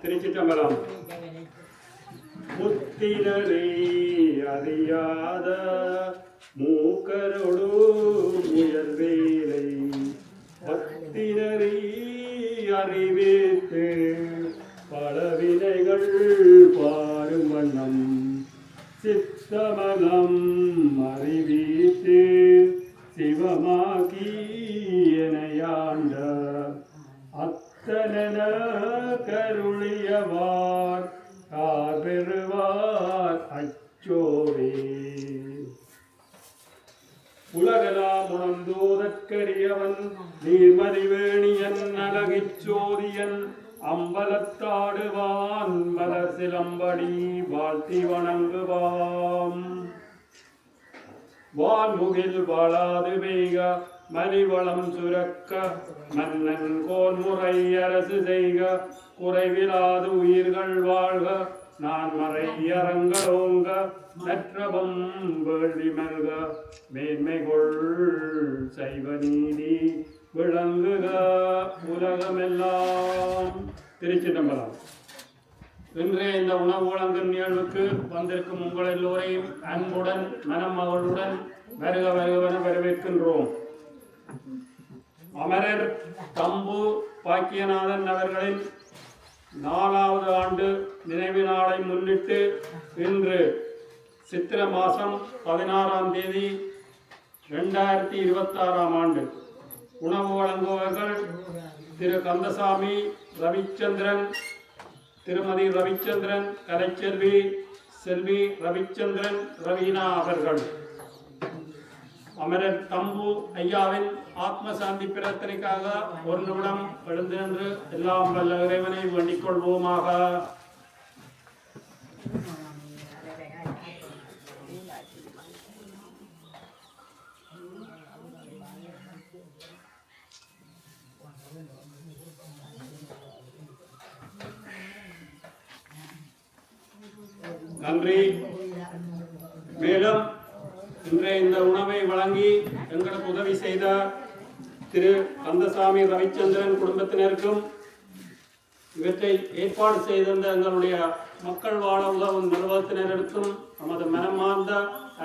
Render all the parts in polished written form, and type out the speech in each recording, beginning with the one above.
திருச்சிற்றம்பலம். முத்தினரை அறியாத மூக்கரோடு முயல்வேலை பத்தினரை அறிவித்து பலவினைகள் பாரும் வண்ணம் சித்தமலம் அறிவித்து சிவமாகி எனையாண்ட அத்தன கருளியவார் கார்பெறுவார் அச்சோவே. உலகலாம் உணர்ந்தோதற்கரியவன் நீர்மதிவேணியன் அழகிச்சோதியன் அம்பலத்தாடுவான் மலர் சிலம்படி வாழ்த்தி வணங்குவாம். வான்முகில் வாழாது பெய்க மலிவளம் சுரக்க மன்னன் கோன்முறை அரசு செய்க குறைவிலாது உயிர்கள் வாழ்க நான் மறை அரங்கலோங்க நற்றபம் வேள்வி மல்க மேன்மைகொள் சைவ நீதி விளங்குக உலகமெல்லாம். திருச்சிற்றம்பலம். இன்றைய இந்த உணவு வழங்கும் நிகழ்வுக்கு வந்திருக்கும் உங்கள் எல்லோரையும் அன்புடன் மனம் மகளுடன் வருக வருகவென வரவேற்கின்றோம். அமரர் தம்பு பாக்கியநாதன் அவர்களின் 4வது ஆண்டு நினைவு நாளை முன்னிட்டு இன்று சித்திரை மாதம் 16ஆம் தேதி 2026ஆம் ஆண்டு உணவு வழங்குபவர்கள் திரு கந்தசாமி ரவிச்சந்திரன், திருமதி ரவிச்சந்திரன் கலைச்செல்வி, செல்வி ரவிச்சந்திரன் ரவீனா அவர்கள். அமரர் தம்பு ஐயாவின் ஆத்ம சாந்தி பிரார்த்தனைக்காக ஒரு நிமிடம் எழுந்து நின்று எல்லாம் வல்ல இறைவனை வேண்டிக் கொள்வோமாக. நன்றி. மேலும் இன்றைய இந்த உணவை வழங்கி எங்களுக்கு உதவி செய்த திரு கந்தசாமி ரவிச்சந்திரன் குடும்பத்தினருக்கும் இவற்றை ஏற்பாடு செய்திருந்த எங்களுடைய மக்கள் வாழ உதவும் நிறுவனத்தினருக்கும் நமது மனமார்ந்த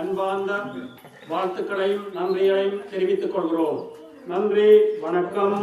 அன்பார்ந்த வாழ்த்துக்களையும் நன்றிகளையும் தெரிவித்துக் கொள்கிறோம். நன்றி, வணக்கம்.